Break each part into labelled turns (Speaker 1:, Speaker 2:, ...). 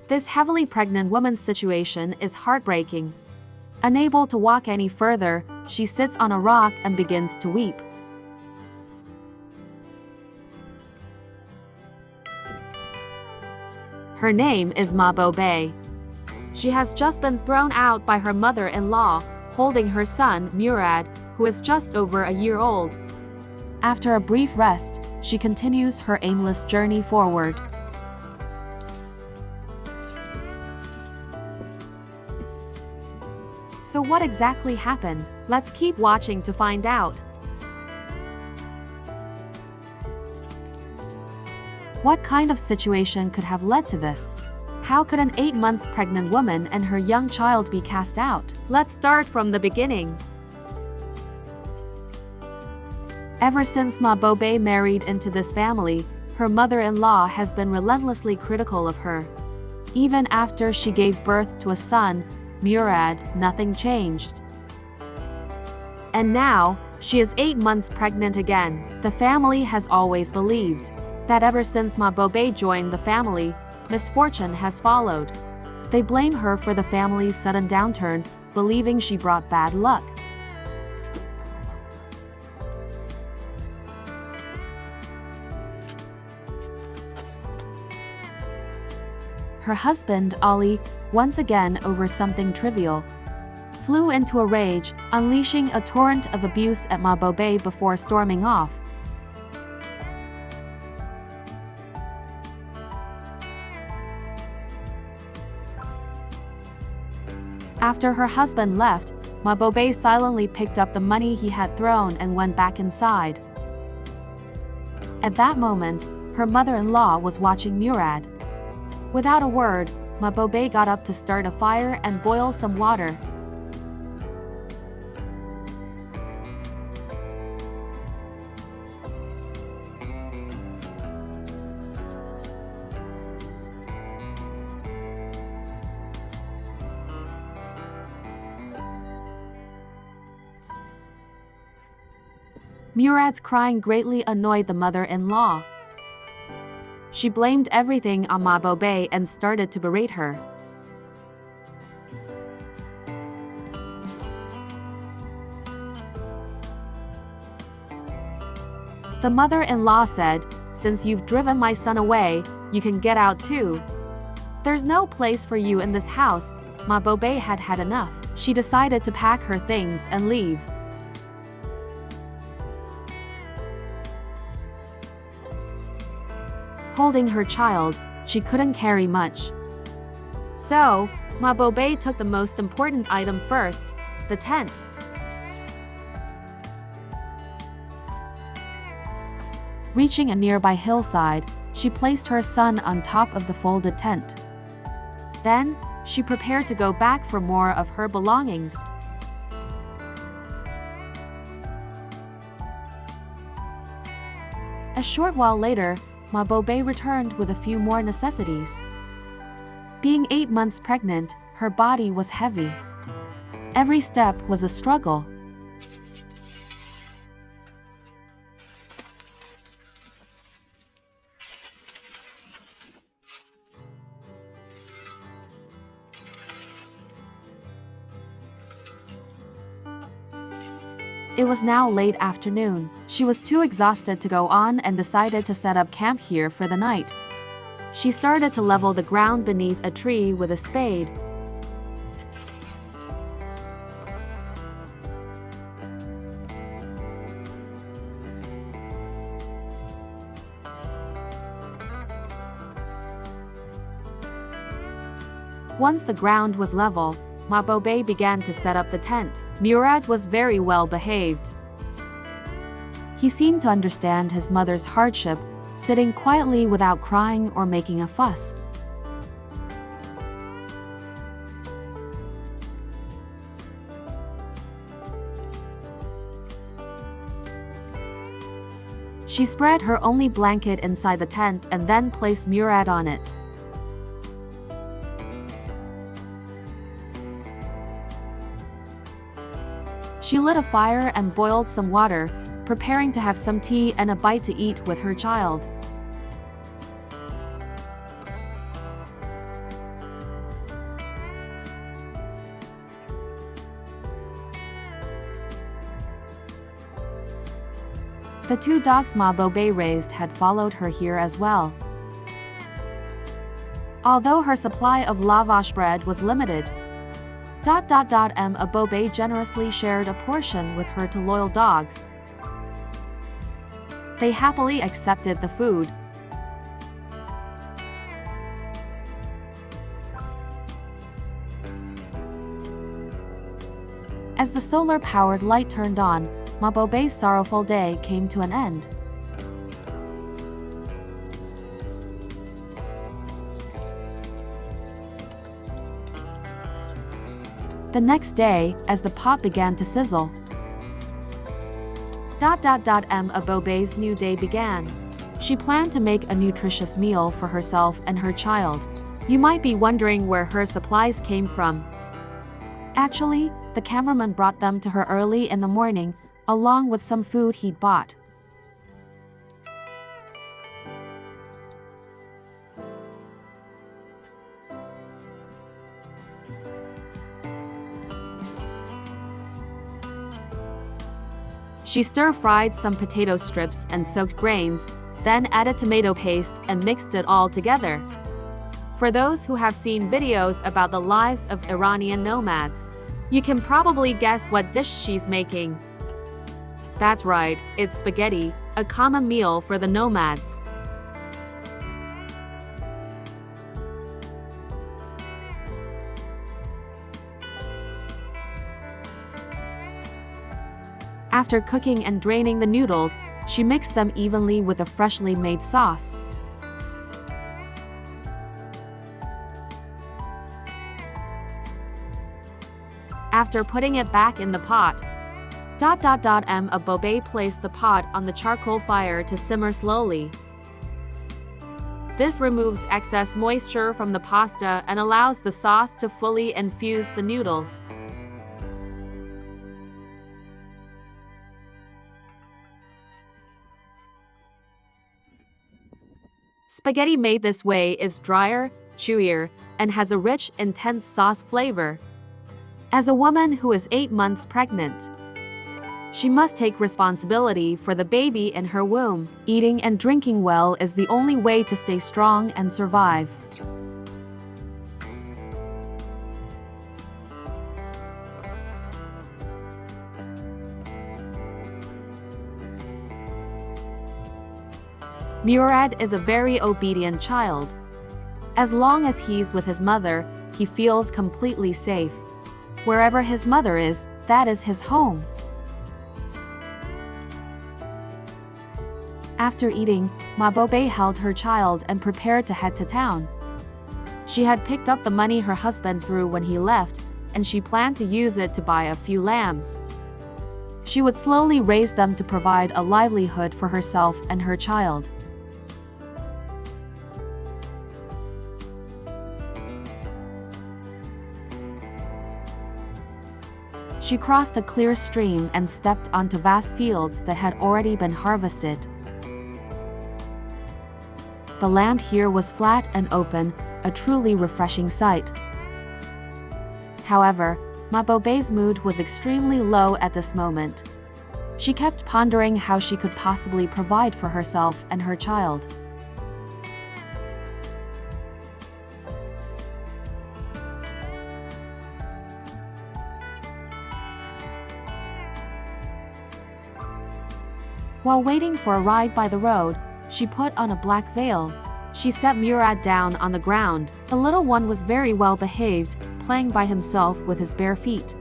Speaker 1: This heavily pregnant woman's situation is heartbreaking. Unable to walk any further, she sits on a rock and begins to weep. Her name is Mabobe. She has just been thrown out by her mother-in-law, holding her son, Murad, who is just over a year old. After a brief rest, she continues her aimless journey forward. So what exactly happened? Let's keep watching to find out. What kind of situation could have led to this? How could an 8 months pregnant woman and her young child be cast out? Let's start from the beginning. Ever since Mabobe married into this family, her mother-in-law has been relentlessly critical of her. Even after she gave birth to a son, Murad, nothing changed. And now, she is 8 months pregnant again. The family has always believed that ever since Mabobe joined the family, misfortune has followed. They blame her for the family's sudden downturn, believing she brought bad luck. Her husband, Ali, once again over something trivial, flew into a rage, unleashing a torrent of abuse at Mabobe before storming off. After her husband left, Mabobe silently picked up the money he had thrown and went back inside. At that moment, her mother-in-law was watching Murad. Without a word, Mabobe got up to start a fire and boil some water. Murad's crying greatly annoyed the mother-in-law. She blamed everything on Mabobe and started to berate her. The mother-in-law said, "Since you've driven my son away, you can get out too. There's no place for you in this house." Mabobe had had enough. She decided to pack her things and leave. Holding her child, she couldn't carry much. So, Mabobe took the most important item first, the tent. Reaching a nearby hillside, she placed her son on top of the folded tent. Then, she prepared to go back for more of her belongings. A short while later, Mabobe returned with a few more necessities. Being 8 months pregnant, her body was heavy. Every step was a struggle. It was now late afternoon. She was too exhausted to go on and decided to set up camp here for the night. She started to level the ground beneath a tree with a spade. Once the ground was level, Mabobe began to set up the tent. Murad was very well behaved. He seemed to understand his mother's hardship, sitting quietly without crying or making a fuss. She spread her only blanket inside the tent and then placed Murad on it. She lit a fire and boiled some water, preparing to have some tea and a bite to eat with her child. The two dogs Ma Bobe raised had followed her here as well. Although her supply of lavash bread was limited, Bobe generously shared a portion with her two loyal dogs. They happily accepted the food. As the solar-powered light turned on, Ma Bobe's sorrowful day came to an end. The next day, as the pot began to sizzle, Bobe's new day began. She planned to make a nutritious meal for herself and her child. You might be wondering where her supplies came from. Actually, the cameraman brought them to her early in the morning, along with some food he'd bought. She stir-fried some potato strips and soaked grains, then added tomato paste and mixed it all together. For those who have seen videos about the lives of Iranian nomads, you can probably guess what dish she's making. That's right, it's spaghetti, a common meal for the nomads. After cooking and draining the noodles, she mixed them evenly with a freshly made sauce. After putting it back in the pot, Bobe placed the pot on the charcoal fire to simmer slowly. This removes excess moisture from the pasta and allows the sauce to fully infuse the noodles. Spaghetti made this way is drier, chewier, and has a rich, intense sauce flavor. As a woman who is 8 months pregnant, she must take responsibility for the baby in her womb. Eating and drinking well is the only way to stay strong and survive. Murad is a very obedient child. As long as he's with his mother, he feels completely safe. Wherever his mother is, that is his home. After eating, Ma Bobe held her child and prepared to head to town. She had picked up the money her husband threw when he left, and she planned to use it to buy a few lambs. She would slowly raise them to provide a livelihood for herself and her child. She crossed a clear stream and stepped onto vast fields that had already been harvested. The land here was flat and open, a truly refreshing sight. However, Ma Bobe's mood was extremely low at this moment. She kept pondering how she could possibly provide for herself and her child. While waiting for a ride by the road, she put on a black veil. She set Murad down on the ground. The little one was very well behaved, playing by himself with his bare feet.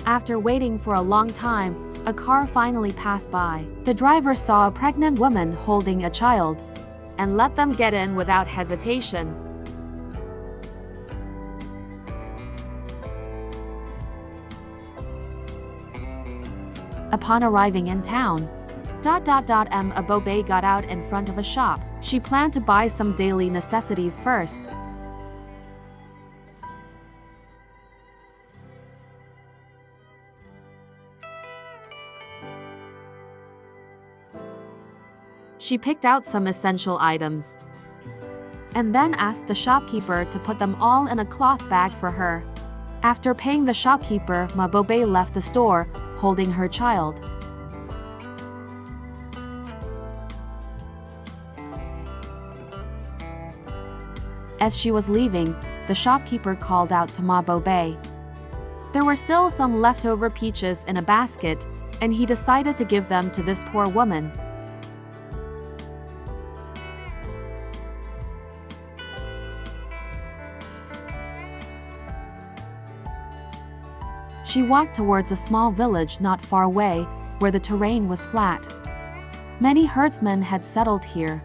Speaker 1: After waiting for a long time, a car finally passed by. The driver saw a pregnant woman holding a child and let them get in without hesitation. Upon arriving in town, Bobe got out in front of a shop. She planned to buy some daily necessities first. She picked out some essential items and then asked the shopkeeper to put them all in a cloth bag for her. After paying the shopkeeper, Mabobe left the store, holding her child. As she was leaving, the shopkeeper called out to Mabobe. There were still some leftover peaches in a basket, and he decided to give them to this poor woman. She walked towards a small village not far away, where the terrain was flat. Many herdsmen had settled here.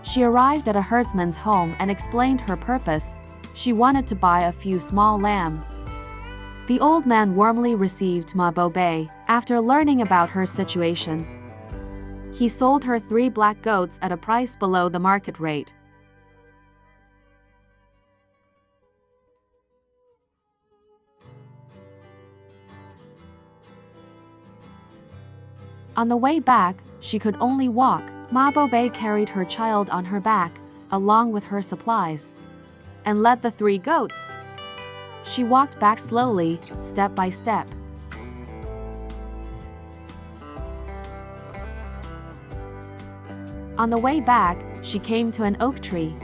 Speaker 1: She arrived at a herdsman's home and explained her purpose. She wanted to buy a few small lambs. The old man warmly received Mabobe after learning about her situation. He sold her 3 black goats at a price below the market rate. On the way back, she could only walk. Mabobe carried her child on her back, along with her supplies, and led the 3 goats. She walked back slowly, step by step. On the way back, she came to an oak tree.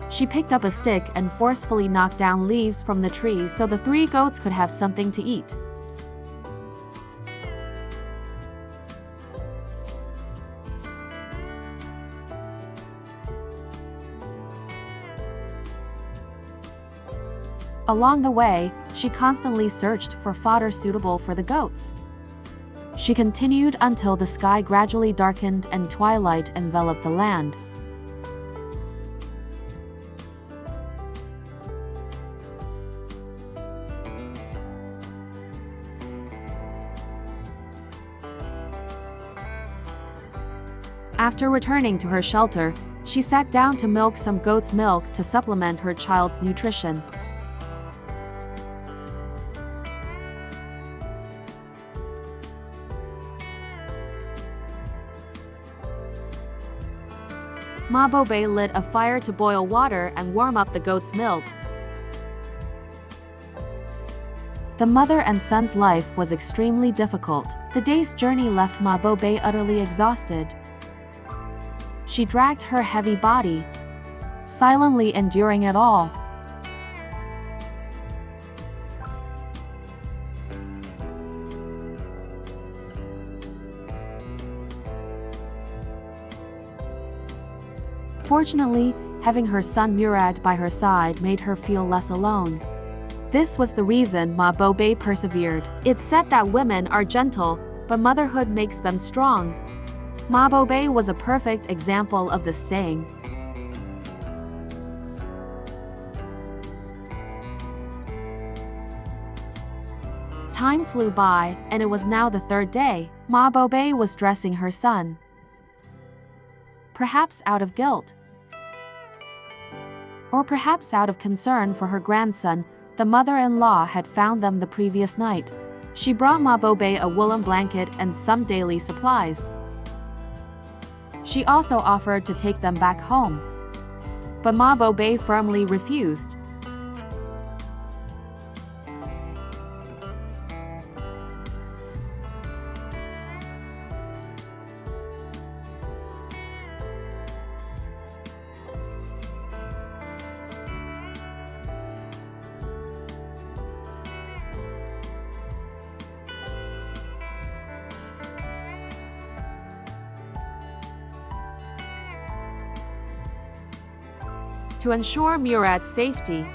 Speaker 1: She picked up a stick and forcefully knocked down leaves from the tree so the 3 goats could have something to eat. Along the way, she constantly searched for fodder suitable for the goats. She continued until the sky gradually darkened and twilight enveloped the land. After returning to her shelter, she sat down to milk some goat's milk to supplement her child's nutrition. Mabobe lit a fire to boil water and warm up the goat's milk. The mother and son's life was extremely difficult. The day's journey left Mabobe utterly exhausted. She dragged her heavy body, silently enduring it all. Fortunately, having her son Murad by her side made her feel less alone. This was the reason Mabobe persevered. It's said that women are gentle, but motherhood makes them strong. Mabobe was a perfect example of this saying. Time flew by, and it was now the 3rd day. Mabobe was dressing her son. Perhaps out of guilt, or perhaps out of concern for her grandson, the mother-in-law had found them the previous night. She brought Mabobe a woolen blanket and some daily supplies. She also offered to take them back home, but Mabobe firmly refused. To ensure Murad's safety,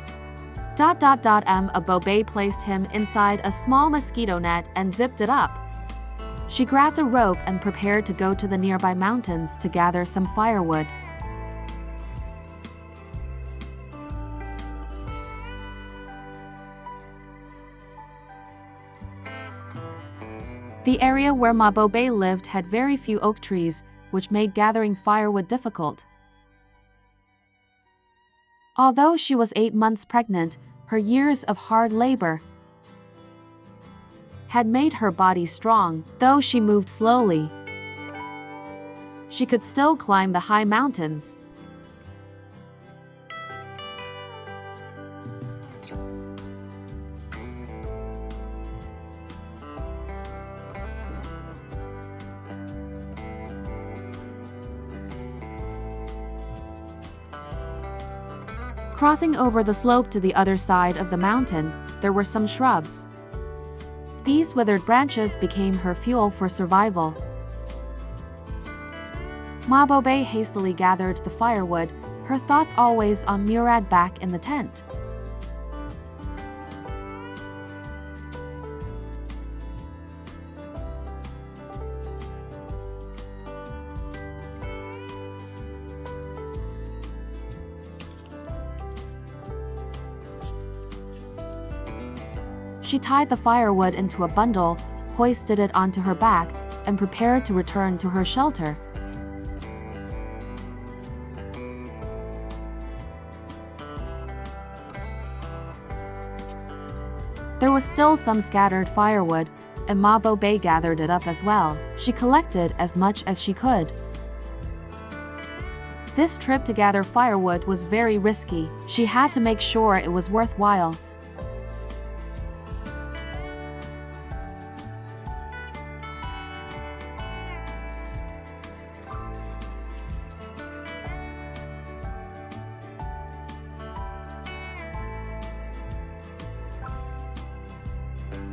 Speaker 1: Mabobe placed him inside a small mosquito net and zipped it up. She grabbed a rope and prepared to go to the nearby mountains to gather some firewood. The area where Mabobe lived had very few oak trees, which made gathering firewood difficult. Although she was 8 months pregnant, her years of hard labor had made her body strong. Though she moved slowly, she could still climb the high mountains. Crossing over the slope to the other side of the mountain, there were some shrubs. These withered branches became her fuel for survival. Mabobe hastily gathered the firewood, her thoughts always on Murad back in the tent. She tied the firewood into a bundle, hoisted it onto her back, and prepared to return to her shelter. There was still some scattered firewood, and Mabobe gathered it up as well. She collected as much as she could. This trip to gather firewood was very risky. She had to make sure it was worthwhile.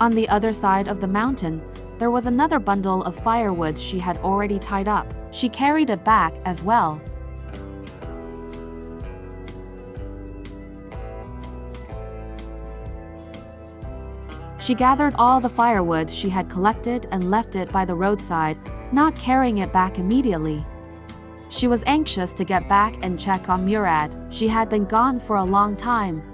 Speaker 1: On the other side of the mountain, there was another bundle of firewood she had already tied up. She carried it back as well. She gathered all the firewood she had collected and left it by the roadside, not carrying it back immediately. She was anxious to get back and check on Murad. She had been gone for a long time.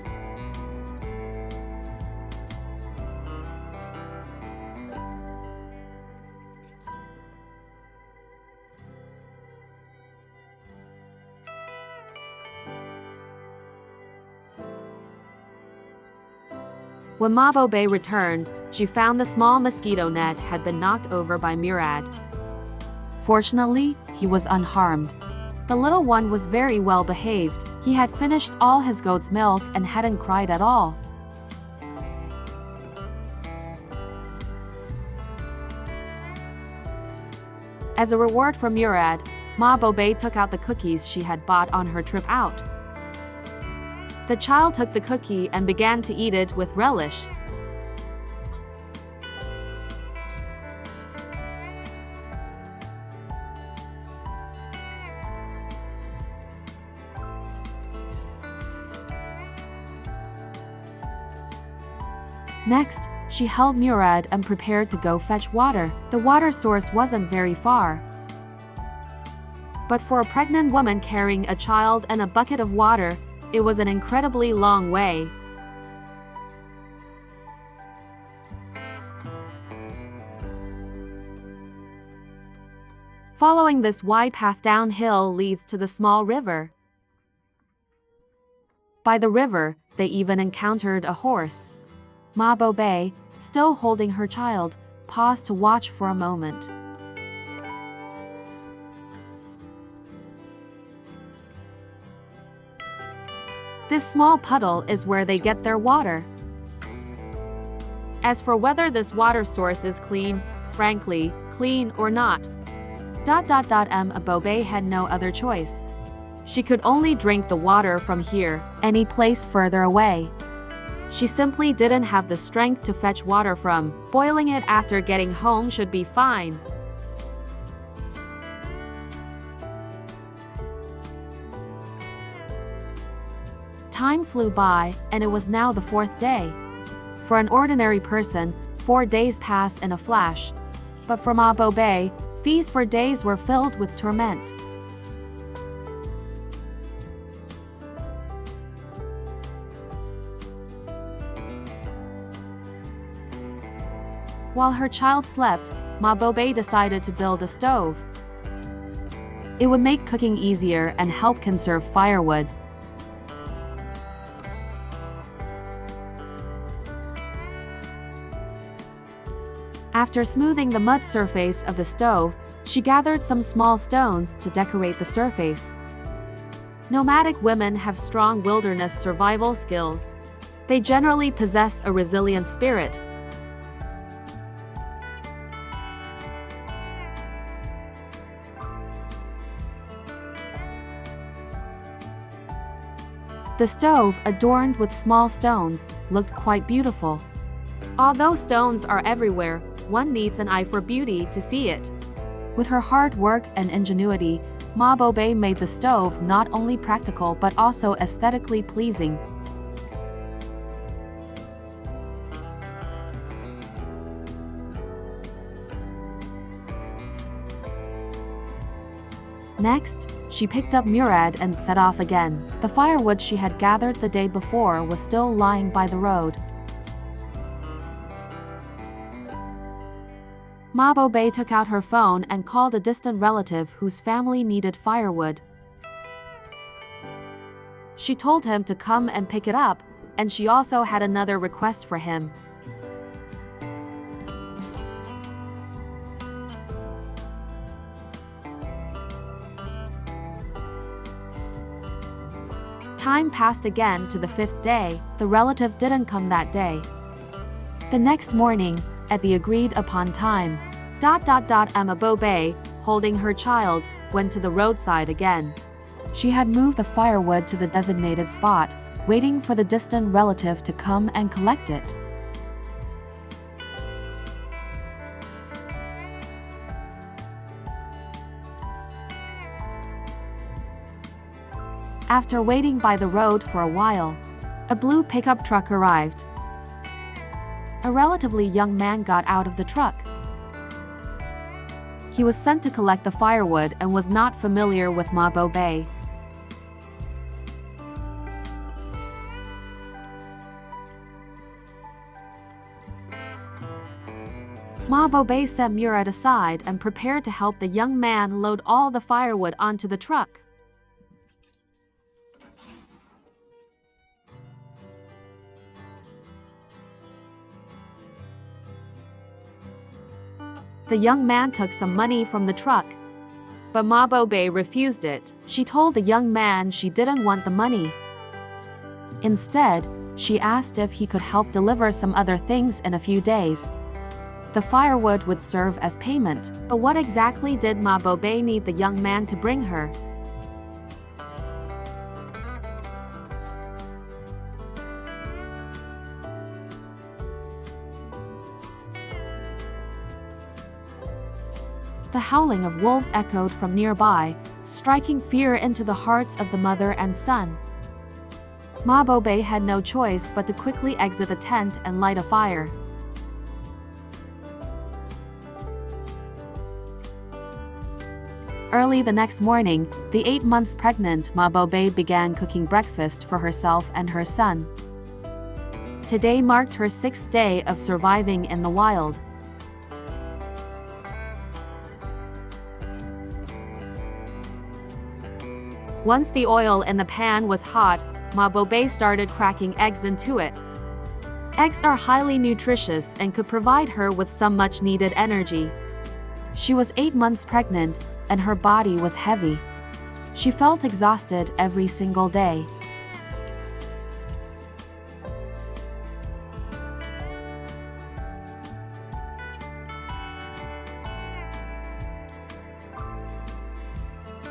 Speaker 1: When Mabobe returned, she found the small mosquito net had been knocked over by Murad. Fortunately, he was unharmed. The little one was very well behaved. He had finished all his goat's milk and hadn't cried at all. As a reward for Murad, Mabobe took out the cookies she had bought on her trip out. The child took the cookie and began to eat it with relish. Next, she held Murad and prepared to go fetch water. The water source wasn't very far. But for a pregnant woman carrying a child and a bucket of water, it was an incredibly long way. Following this wide path downhill leads to the small river. By the river, they even encountered a horse. Mabobe, still holding her child, paused to watch for a moment. This small puddle is where they get their water. As for whether this water source is clean, frankly, clean or not, Mabobe had no other choice. She could only drink the water from here, any place further away. She simply didn't have the strength to fetch water from. Boiling it after getting home should be fine. Time flew by, and it was now the 4th day. For an ordinary person, 4 days pass in a flash. But for Mabobe, these 4 days were filled with torment. While her child slept, Mabobe decided to build a stove. It would make cooking easier and help conserve firewood. After smoothing the mud surface of the stove, She gathered some small stones to decorate the surface. Nomadic women have strong wilderness survival skills. They generally possess a resilient spirit. The stove, adorned with small stones, looked quite beautiful. Although stones are everywhere, one needs an eye for beauty to see it. With her hard work and ingenuity, Ma Bobae made the stove not only practical but also aesthetically pleasing. Next, she picked up Murad and set off again. The firewood she had gathered the day before was still lying by the road. Ma Bobae took out her phone and called a distant relative whose family needed firewood. She told him to come and pick it up, and she also had another request for him. Time passed again to the 5th day. The relative didn't come that day. The next morning, at the agreed-upon time, Ma Bobae, holding her child, went to the roadside again. She had moved the firewood to the designated spot, waiting for the distant relative to come and collect it. After waiting by the road for a while, a blue pickup truck arrived. A relatively young man got out of the truck. He was sent to collect the firewood and was not familiar with Ma Bobae. Ma Bobae set Murad aside and prepared to help the young man load all the firewood onto the truck. The young man took some money from the truck, but Ma Bobae refused it. She told the young man she didn't want the money. Instead, she asked if he could help deliver some other things in a few days. The firewood would serve as payment. But what exactly did Ma Bobae need the young man to bring her? The howling of wolves echoed from nearby, striking fear into the hearts of the mother and son. Ma Bobae had no choice but to quickly exit the tent and light a fire. Early the next morning, the 8 months pregnant Ma Bobae began cooking breakfast for herself and her son. Today marked her 6th day of surviving in the wild. Once the oil in the pan was hot, Ma Bobae started cracking eggs into it. Eggs are highly nutritious and could provide her with some much-needed energy. She was 8 months pregnant, and her body was heavy. She felt exhausted every single day.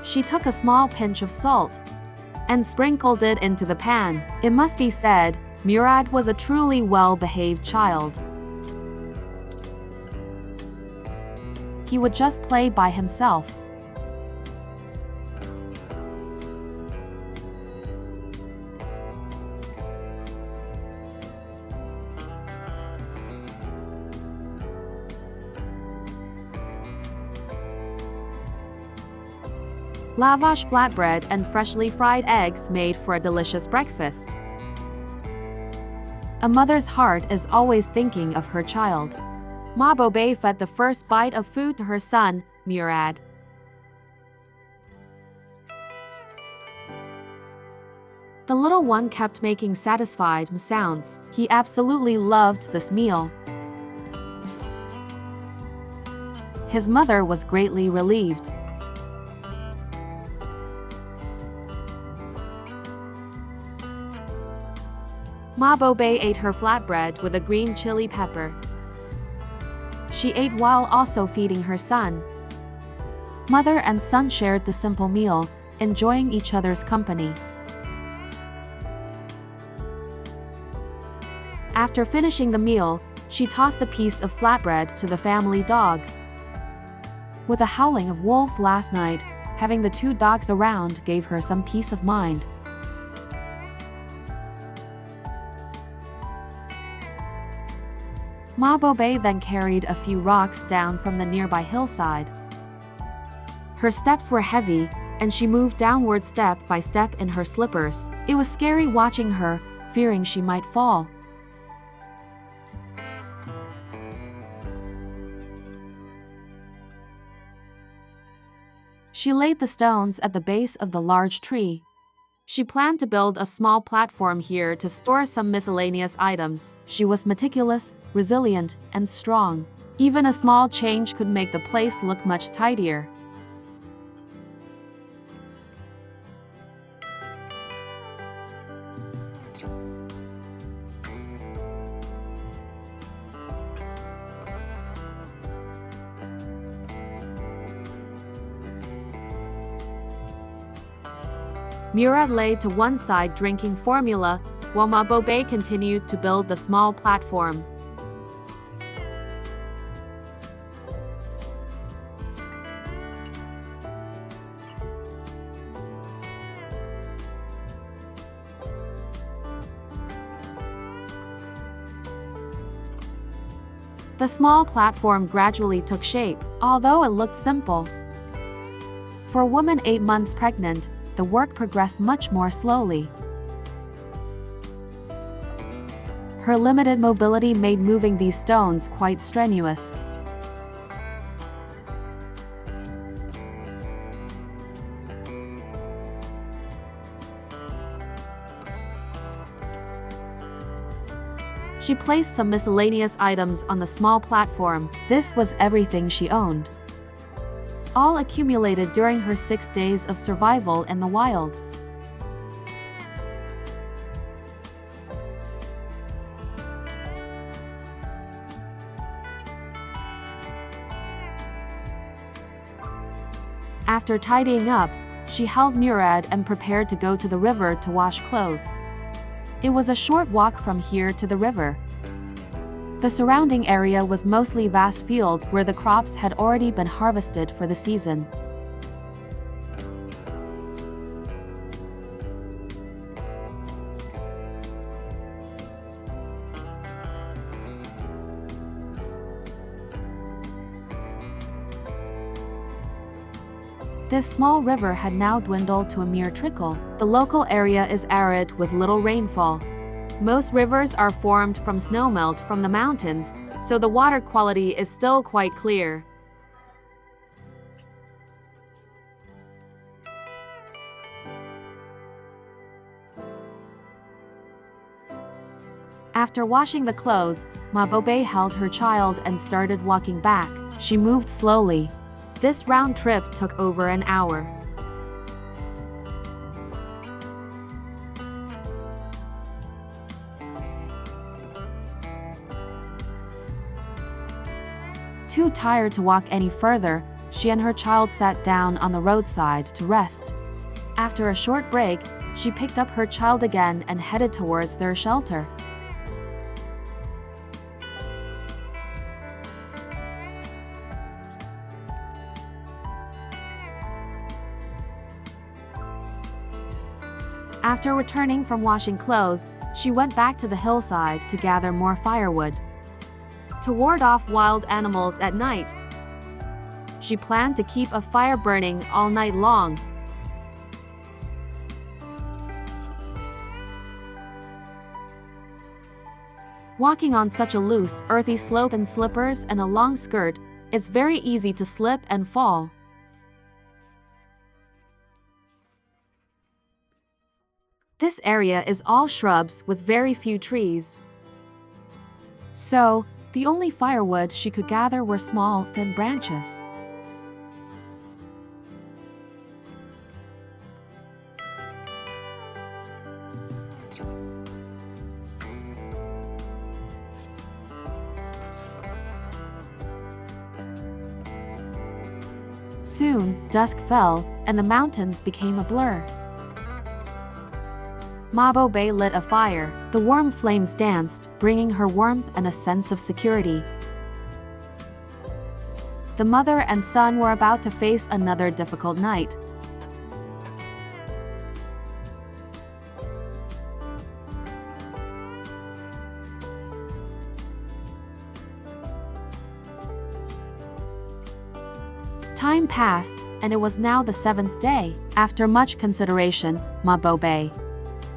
Speaker 1: She took a small pinch of salt and sprinkled it into the pan. It must be said, Murad was a truly well-behaved child. He would just play by himself. Lavash flatbread and freshly fried eggs made for a delicious breakfast. A mother's heart is always thinking of her child. Ma Bobae fed the first bite of food to her son, Murad. The little one kept making satisfied sounds. He absolutely loved this meal. His mother was greatly relieved. Ma Bobae ate her flatbread with a green chili pepper. She ate while also feeding her son. Mother and son shared the simple meal, enjoying each other's company. After finishing the meal, she tossed a piece of flatbread to the family dog. With the howling of wolves last night, having the two dogs around gave her some peace of mind. Ma Bobae then carried a few rocks down from the nearby hillside. Her steps were heavy, and she moved downward step by step in her slippers. It was scary watching her, fearing she might fall. She laid the stones at the base of the large tree. She planned to build a small platform here to store some miscellaneous items. She was meticulous, resilient, and strong. Even a small change could make the place look much tidier. Murad lay to one side drinking formula, while Ma Bobae continued to build the small platform. The small platform gradually took shape, although it looked simple. For a woman 8 months pregnant, the work progressed much more slowly. Her limited mobility made moving these stones quite strenuous. She placed some miscellaneous items on the small platform. This was everything she owned, all accumulated during her 6 days of survival in the wild. After tidying up, she held Murad and prepared to go to the river to wash clothes. It was a short walk from here to the river. The surrounding area was mostly vast fields where the crops had already been harvested for the season. This small river had now dwindled to a mere trickle. The local area is arid with little rainfall. Most rivers are formed from snowmelt from the mountains, so the water quality is still quite clear. After washing the clothes, Ma Bobae held her child and started walking back. She moved slowly. This round trip took over an hour. Too tired to walk any further, she and her child sat down on the roadside to rest. After a short break, she picked up her child again and headed towards their shelter. After returning from washing clothes, she went back to the hillside to gather more firewood. To ward off wild animals at night, she planned to keep a fire burning all night long. Walking on such a loose, earthy slope in slippers and a long skirt, it's very easy to slip and fall. This area is all shrubs with very few trees. So, the only firewood she could gather were small, thin branches. Soon, dusk fell, and the mountains became a blur. Mabobe lit a fire. The warm flames danced, bringing her warmth and a sense of security. The mother and son were about to face another difficult night. Time passed, and it was now the 7th day. After much consideration, Mabobe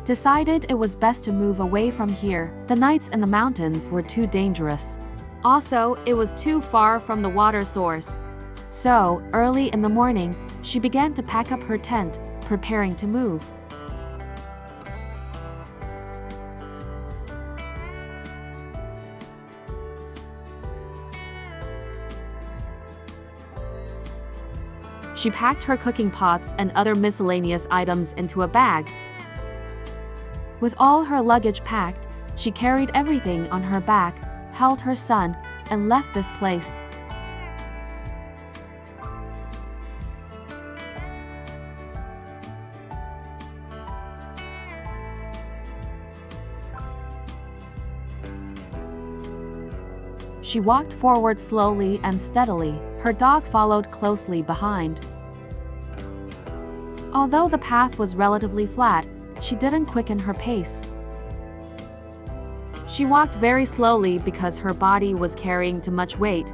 Speaker 1: decided it was best to move away from here. The nights in the mountains were too dangerous. Also, it was too far from the water source. So, early in the morning, she began to pack up her tent, preparing to move. She packed her cooking pots and other miscellaneous items into a bag. With all her luggage packed, she carried everything on her back, held her son, and left this place. She walked forward slowly and steadily. Her dog followed closely behind. Although the path was relatively flat, she didn't quicken her pace. She walked very slowly because her body was carrying too much weight.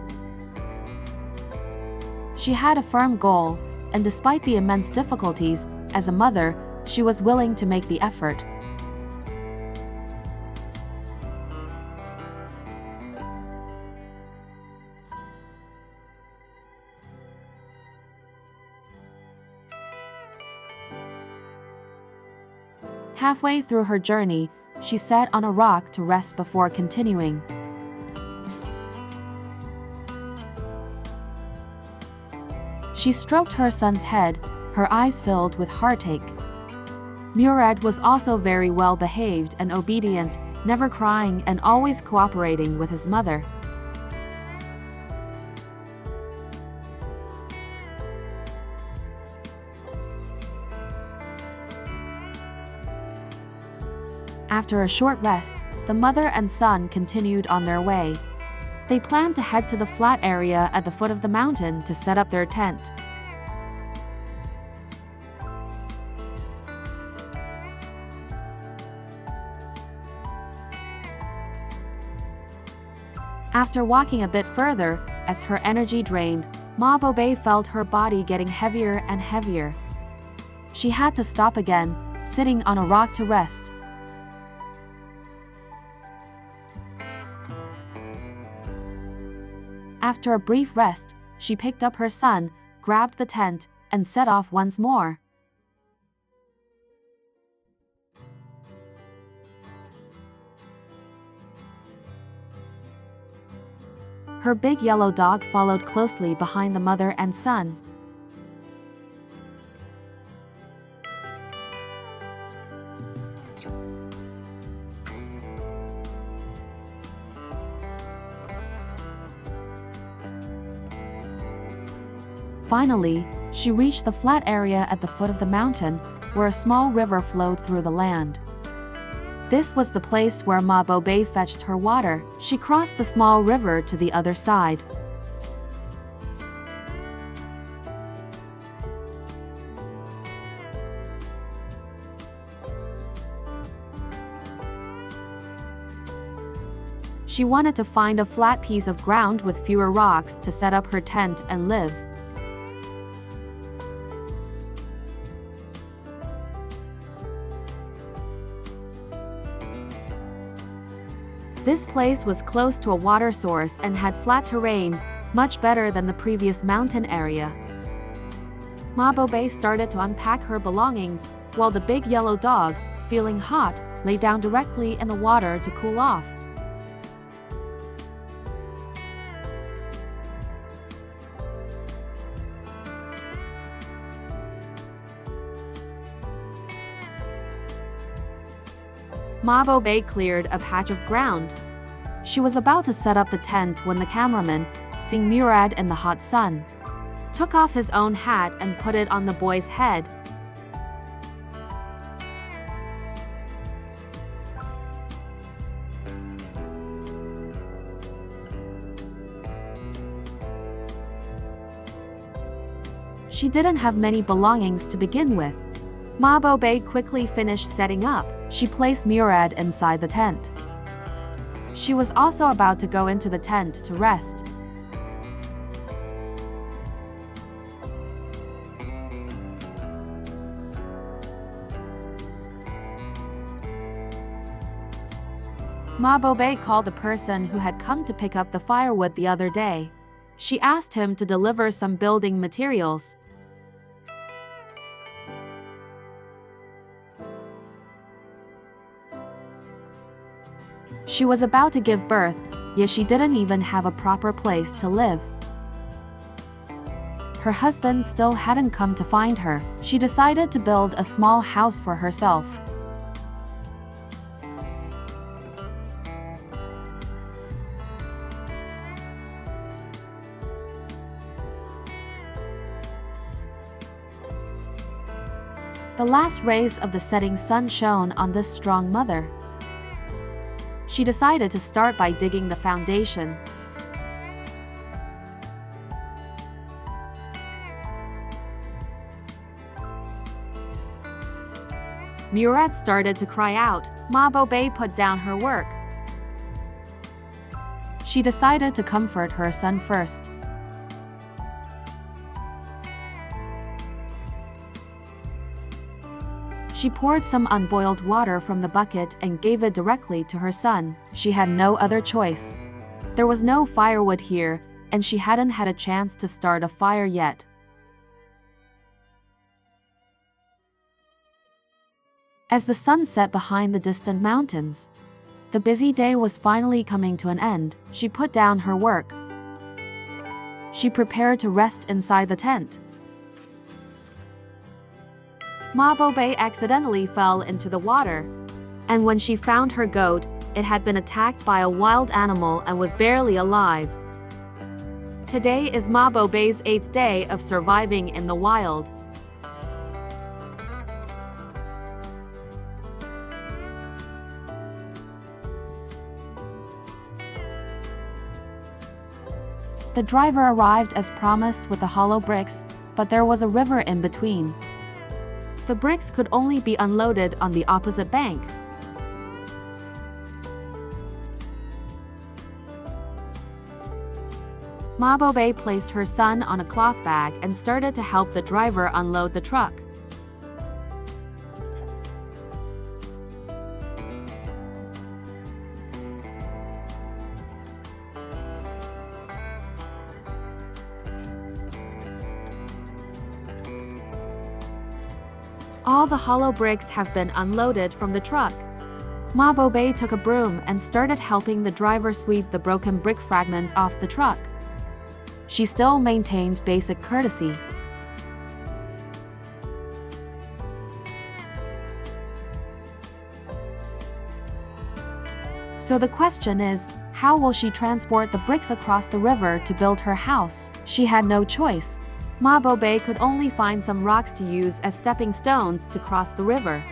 Speaker 1: She had a firm goal, and despite the immense difficulties, as a mother, she was willing to make the effort. Halfway through her journey, she sat on a rock to rest before continuing. She stroked her son's head, her eyes filled with heartache. Murad was also very well behaved and obedient, never crying and always cooperating with his mother. After a short rest, the mother and son continued on their way. They planned to head to the flat area at the foot of the mountain to set up their tent. After walking a bit further, as her energy drained, Mabobe felt her body getting heavier and heavier. She had to stop again, sitting on a rock to rest. After a brief rest, she picked up her son, grabbed the tent, and set off once more. Her big yellow dog followed closely behind the mother and son. Finally, she reached the flat area at the foot of the mountain, where a small river flowed through the land. This was the place where Mabobe fetched her water. She crossed the small river to the other side. She wanted to find a flat piece of ground with fewer rocks to set up her tent and live. This place was close to a water source and had flat terrain, much better than the previous mountain area. Mabobe started to unpack her belongings, while the big yellow dog, feeling hot, lay down directly in the water to cool off. Mabobe cleared a patch of ground. She was about to set up the tent when the cameraman, seeing Murad in the hot sun, took off his own hat and put it on the boy's head. She didn't have many belongings to begin with. Ma Bobae quickly finished setting up. She placed Murad inside the tent. She was also about to go into the tent to rest. Ma Bobae called the person who had come to pick up the firewood the other day. She asked him to deliver some building materials. She was about to give birth, yet she didn't even have a proper place to live. Her husband still hadn't come to find her. She decided to build a small house for herself. The last rays of the setting sun shone on this strong mother. She decided to start by digging the foundation. Murad started to cry out. Ma Bobae put down her work. She decided to comfort her son first. She poured some unboiled water from the bucket and gave it directly to her son. She had no other choice. There was no firewood here, and she hadn't had a chance to start a fire yet. As the sun set behind the distant mountains, the busy day was finally coming to an end. She put down her work. She prepared to rest inside the tent. Ma Bobae accidentally fell into the water, and when she found her goat, it had been attacked by a wild animal and was barely alive. Today is Ma Bobae's 8th day of surviving in the wild. The driver arrived as promised with the hollow bricks, but there was a river in between. The bricks could only be unloaded on the opposite bank. Ma Bobae placed her son on a cloth bag and started to help the driver unload the truck. All the hollow bricks have been unloaded from the truck. Ma Bobae took a broom and started helping the driver sweep the broken brick fragments off the truck. She still maintained basic courtesy. So the question is, how will she transport the bricks across the river to build her house? She had no choice. Ma Bobae could only find some rocks to use as stepping stones to cross the river.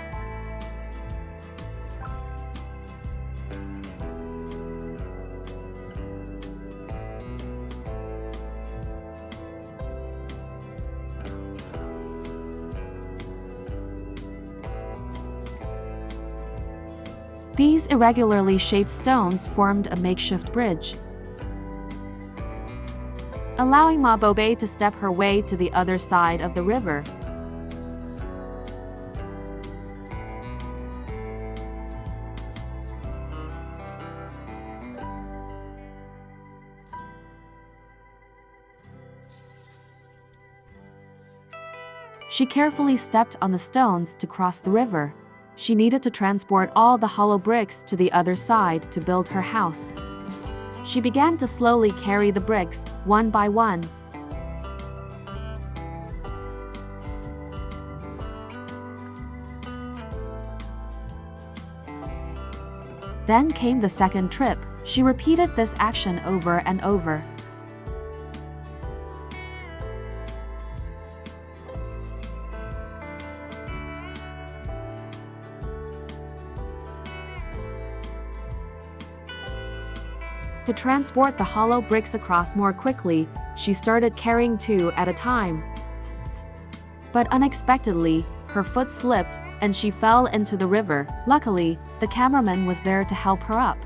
Speaker 1: These irregularly shaped stones formed a makeshift bridge, allowing Ma Bobae to step her way to the other side of the river. She carefully stepped on the stones to cross the river. She needed to transport all the hollow bricks to the other side to build her house. She began to slowly carry the bricks, one by one. Then came the second trip. She repeated this action over and over. transport the hollow bricks across more quickly, she started carrying 2 at a time. But unexpectedly, her foot slipped, and she fell into the river. Luckily, the cameraman was there to help her up.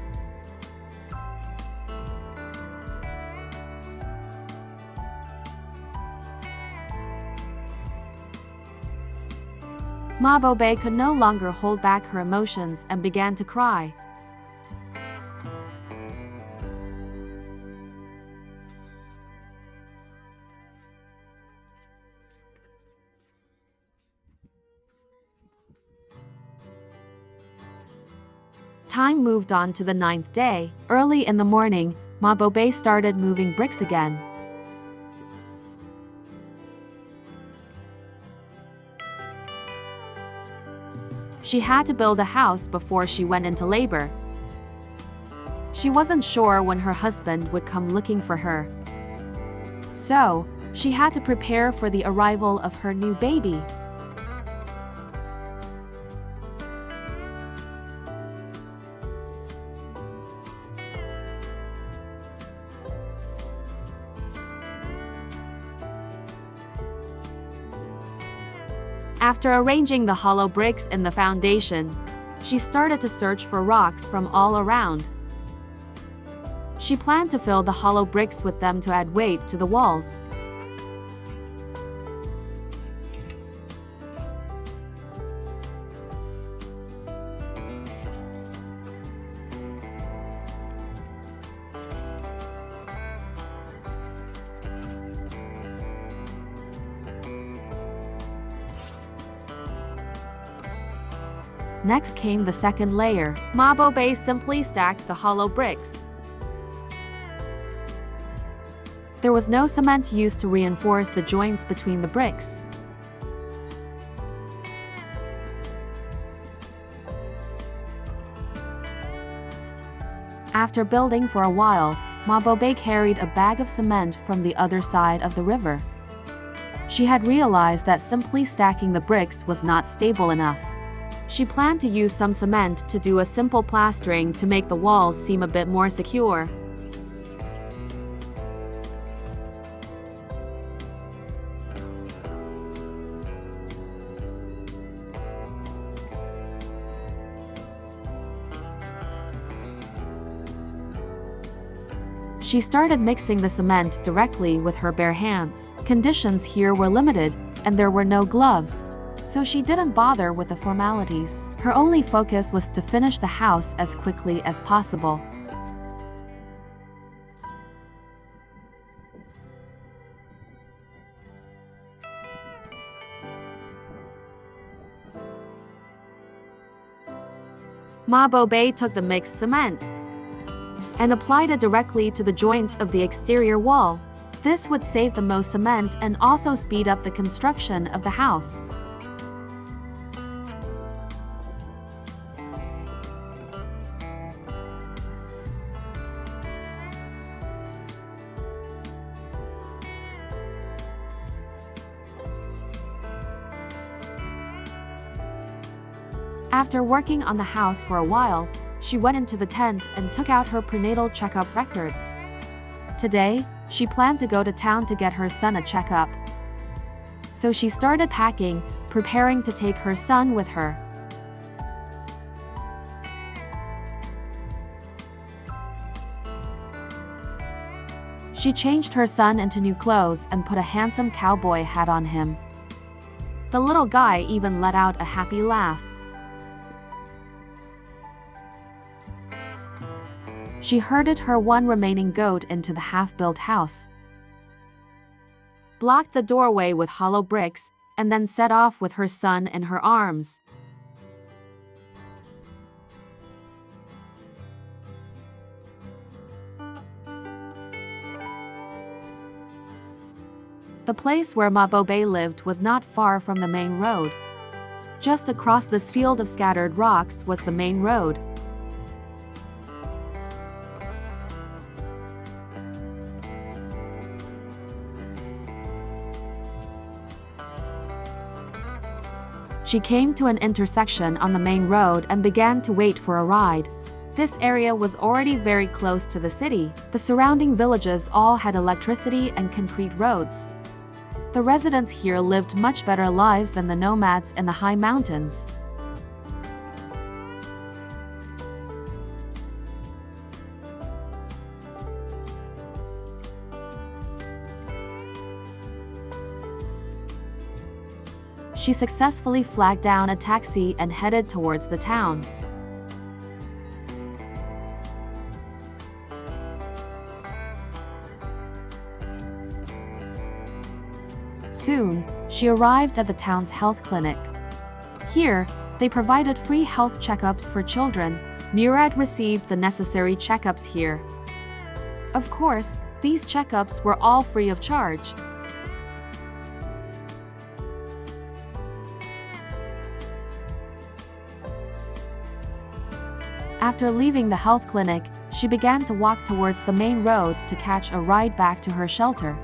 Speaker 1: Ma Bobae could no longer hold back her emotions and began to cry. Time moved on to the 9th day. Early in the morning, Ma Bobae started moving bricks again. She had to build a house before she went into labor. She wasn't sure when her husband would come looking for her. So, she had to prepare for the arrival of her new baby. After arranging the hollow bricks in the foundation, she started to search for rocks from all around. She planned to fill the hollow bricks with them to add weight to the walls. Next came the second layer. Ma Bobae simply stacked the hollow bricks. There was no cement used to reinforce the joints between the bricks. After building for a while, Ma Bobae carried a bag of cement from the other side of the river. She had realized that simply stacking the bricks was not stable enough. She planned to use some cement to do a simple plastering to make the walls seem a bit more secure. She started mixing the cement directly with her bare hands. Conditions here were limited, and there were no gloves, so she didn't bother with the formalities. Her only focus was to finish the house as quickly as possible. Ma Bobae took the mixed cement and applied it directly to the joints of the exterior wall. This would save the most cement and also speed up the construction of the house. After working on the house for a while, she went into the tent and took out her prenatal checkup records. Today, she planned to go to town to get her son a checkup. So she started packing, preparing to take her son with her. She changed her son into new clothes and put a handsome cowboy hat on him. The little guy even let out a happy laugh. She herded her one remaining goat into the half-built house, blocked the doorway with hollow bricks, and then set off with her son in her arms. The place where Ma Bobae lived was not far from the main road. Just across this field of scattered rocks was the main road. She came to an intersection on the main road and began to wait for a ride. This area was already very close to the city. The surrounding villages all had electricity and concrete roads. The residents here lived much better lives than the nomads in the high mountains. She successfully flagged down a taxi and headed towards the town. Soon, she arrived at the town's health clinic. Here, they provided free health checkups for children. Murad received the necessary checkups here. Of course, these checkups were all free of charge. After leaving the health clinic, she began to walk towards the main road to catch a ride back to her shelter.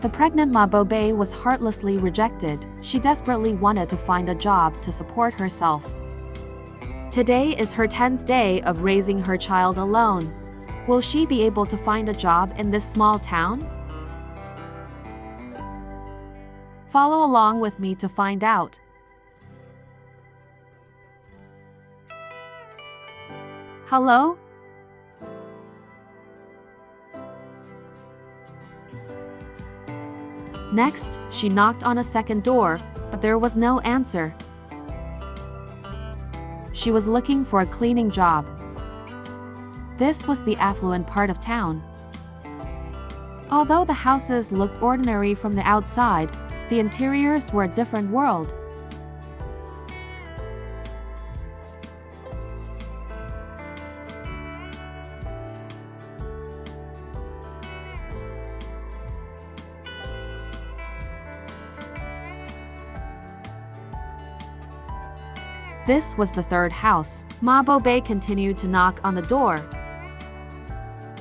Speaker 1: The pregnant Mabobe was heartlessly rejected. She desperately wanted to find a job to support herself. Today is her 10th day of raising her child alone. Will she be able to find a job in this small town? Follow along with me to find out. Hello? Next, she knocked on a second door, but there was no answer. She was looking for a cleaning job. This was the affluent part of town. Although the houses looked ordinary from the outside, the interiors were a different world. This was the third house. Mabobe continued to knock on the door.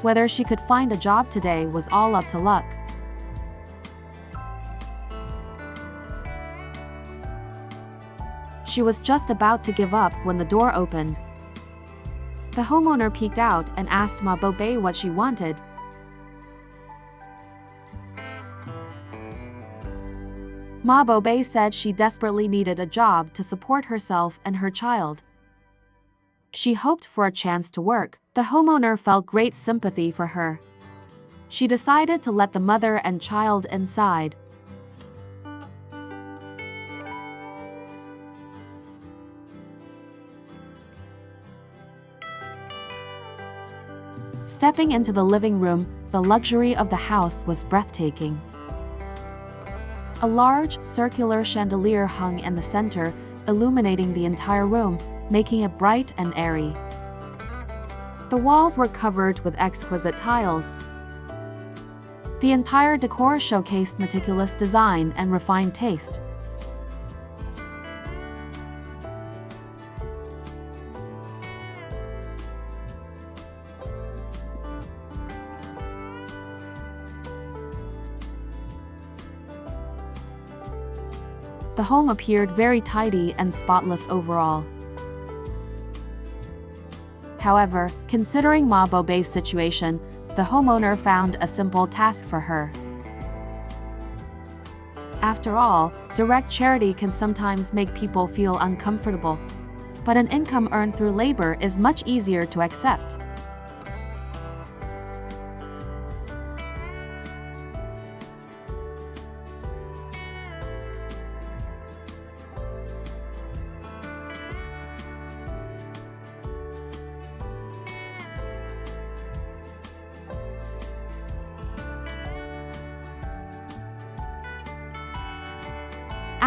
Speaker 1: Whether she could find a job today was all up to luck. She was just about to give up when the door opened. The homeowner peeked out and asked Mabobe what she wanted. Mabobe said she desperately needed a job to support herself and her child. She hoped for a chance to work. The homeowner felt great sympathy for her. She decided to let the mother and child inside. Stepping into the living room, the luxury of the house was breathtaking. A large, circular chandelier hung in the center, illuminating the entire room, making it bright and airy. The walls were covered with exquisite tiles. The entire decor showcased meticulous design and refined taste. The home appeared very tidy and spotless overall. However, considering Mabobe's situation, the homeowner found a simple task for her. After all, direct charity can sometimes make people feel uncomfortable, but an income earned through labor is much easier to accept.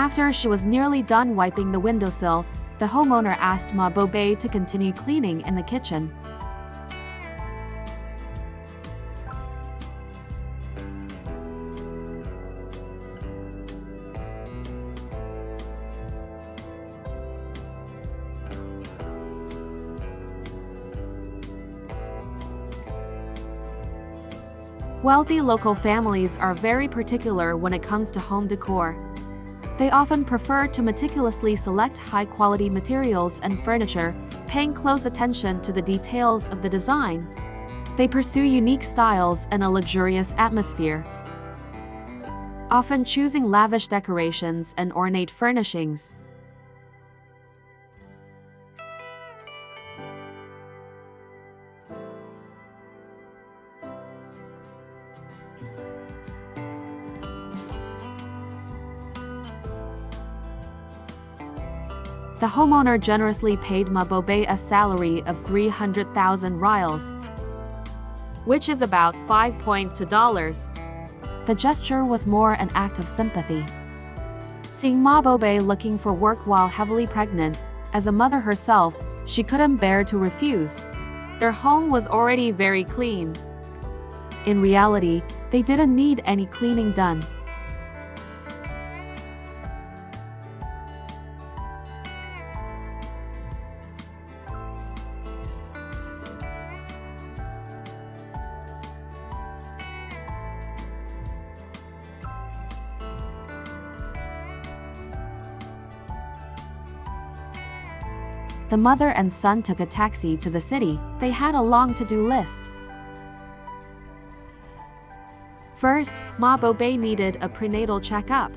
Speaker 1: After she was nearly done wiping the windowsill, the homeowner asked Mabobe to continue cleaning in the kitchen. Wealthy local families are very particular when it comes to home decor. They often prefer to meticulously select high-quality materials and furniture, paying close attention to the details of the design. They pursue unique styles and a luxurious atmosphere, often choosing lavish decorations and ornate furnishings. The homeowner generously paid Mabobe a salary of 300,000 rials, which is about $5.2. The gesture was more an act of sympathy. Seeing Mabobe looking for work while heavily pregnant, as a mother herself, she couldn't bear to refuse. Their home was already very clean. In reality, they didn't need any cleaning done. The mother and son took a taxi to the city. They had a long to-do list. First, Mabobe needed a prenatal checkup.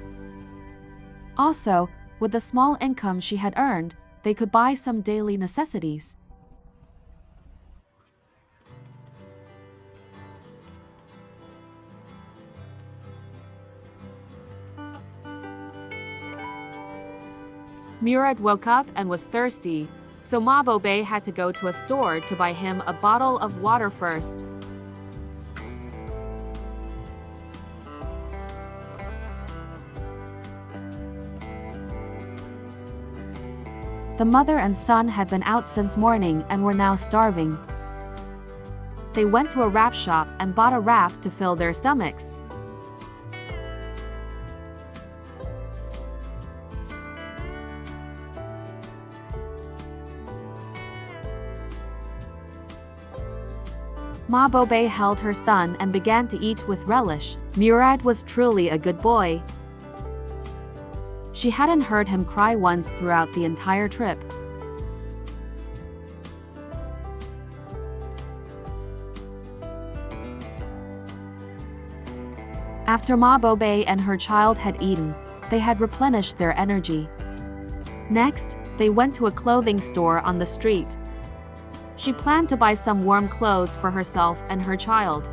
Speaker 1: Also, with the small income she had earned, they could buy some daily necessities. Murad woke up and was thirsty, so Mabobe had to go to a store to buy him a bottle of water first. The mother and son had been out since morning and were now starving. They went to a wrap shop and bought a wrap to fill their stomachs. Mabobe held her son and began to eat with relish. Murad was truly a good boy. She hadn't heard him cry once throughout the entire trip. After Mabobe and her child had eaten, they had replenished their energy. Next, they went to a clothing store on the street. She planned to buy some warm clothes for herself and her child.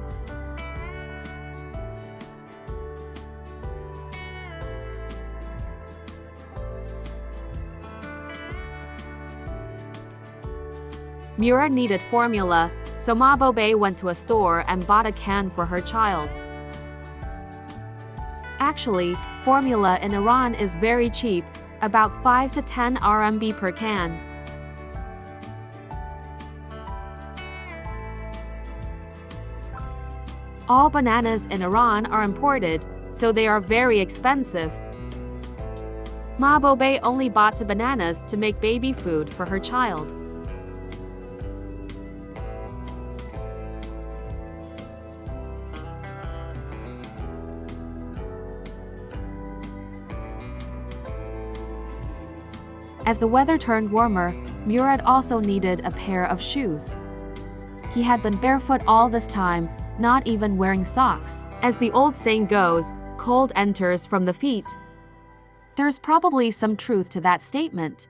Speaker 1: Murad needed formula, so Mabobe went to a store and bought a can for her child. Actually, formula in Iran is very cheap, about 5 to 10 RMB per can. All bananas in Iran are imported, so they are very expensive. Mabobe only bought the bananas to make baby food for her child. As the weather turned warmer, Murad also needed a pair of shoes. He had been barefoot all this time, not even wearing socks. As the old saying goes, cold enters from the feet. There's probably some truth to that statement.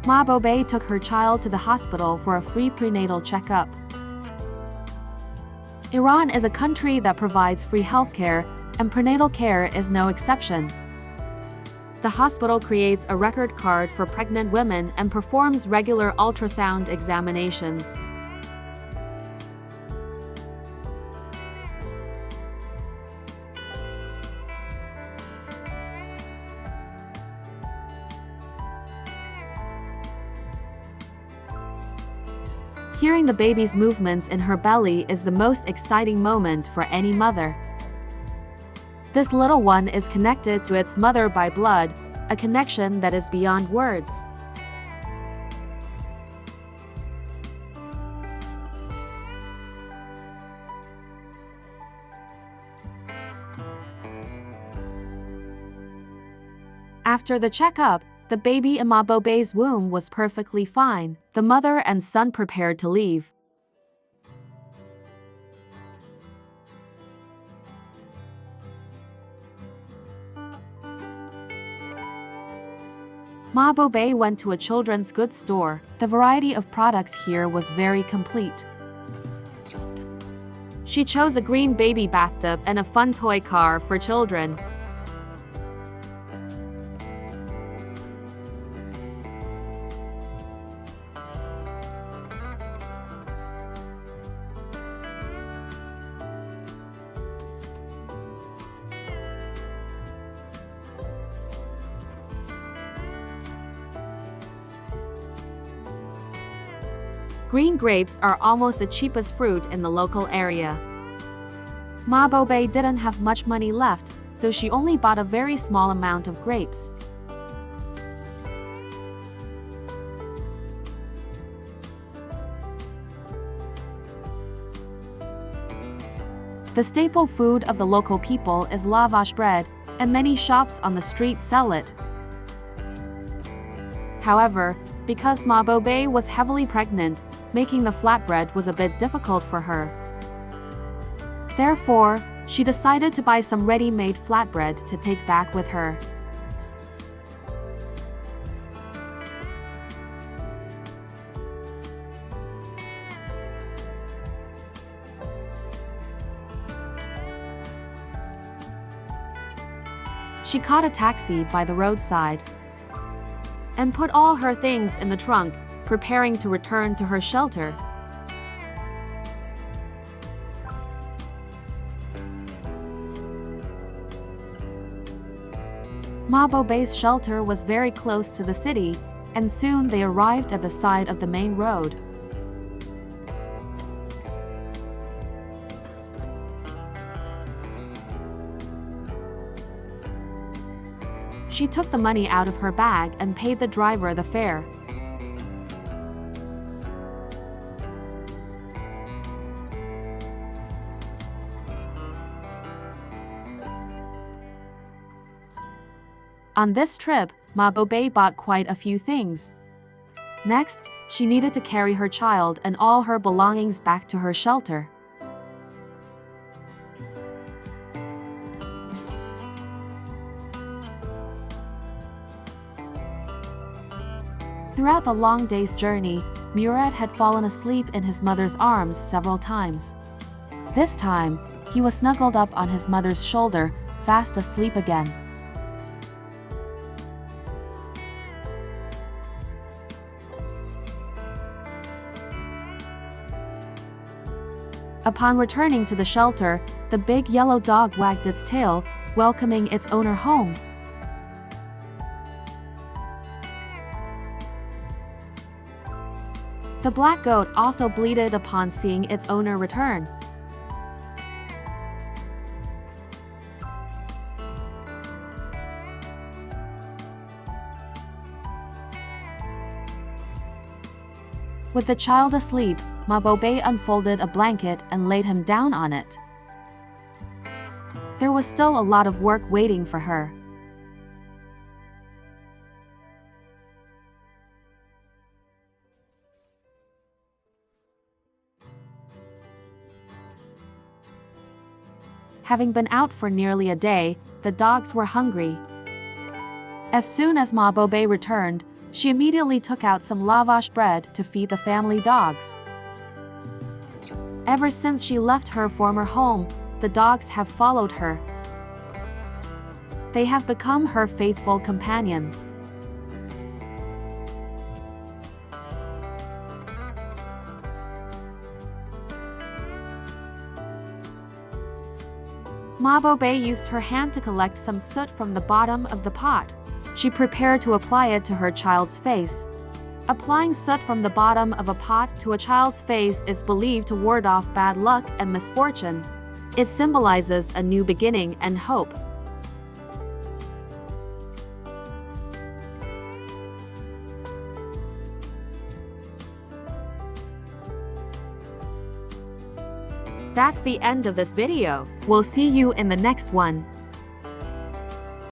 Speaker 1: Mabobe took her child to the hospital for a free prenatal checkup. Iran is a country that provides free healthcare, and prenatal care is no exception. The hospital creates a record card for pregnant women and performs regular ultrasound examinations. Hearing the baby's movements in her belly is the most exciting moment for any mother. This little one is connected to its mother by blood, a connection that is beyond words. After the checkup, the baby in Mabobe's womb was perfectly fine. The mother and son prepared to leave. Mabobe went to a children's goods store. The variety of products here was very complete. She chose a green baby bathtub and a fun toy car for children. Green grapes are almost the cheapest fruit in the local area. Mabobe didn't have much money left, so she only bought a very small amount of grapes. The staple food of the local people is lavash bread, and many shops on the street sell it. However, because Mabobe was heavily pregnant, making the flatbread was a bit difficult for her. Therefore, she decided to buy some ready-made flatbread to take back with her. She caught a taxi by the roadside and put all her things in the trunk, preparing to return to her shelter. Mabobe's shelter was very close to the city, and soon they arrived at the side of the main road. She took the money out of her bag and paid the driver the fare. On this trip, Mabobe bought quite a few things. Next, she needed to carry her child and all her belongings back to her shelter. Throughout the long day's journey, Murad had fallen asleep in his mother's arms several times. This time, he was snuggled up on his mother's shoulder, fast asleep again. Upon returning to the shelter, the big yellow dog wagged its tail, welcoming its owner home. The black goat also bleated upon seeing its owner return. With the child asleep, Mabobe unfolded a blanket and laid him down on it. There was still a lot of work waiting for her. Having been out for nearly a day, the dogs were hungry. As soon as Mabobe returned, she immediately took out some lavash bread to feed the family dogs. Ever since she left her former home, the dogs have followed her. They have become her faithful companions. Mabobe used her hand to collect some soot from the bottom of the pot. She prepared to apply it to her child's face. Applying soot from the bottom of a pot to a child's face is believed to ward off bad luck and misfortune. It symbolizes a new beginning and hope. That's the end of this video. We'll see you in the next one.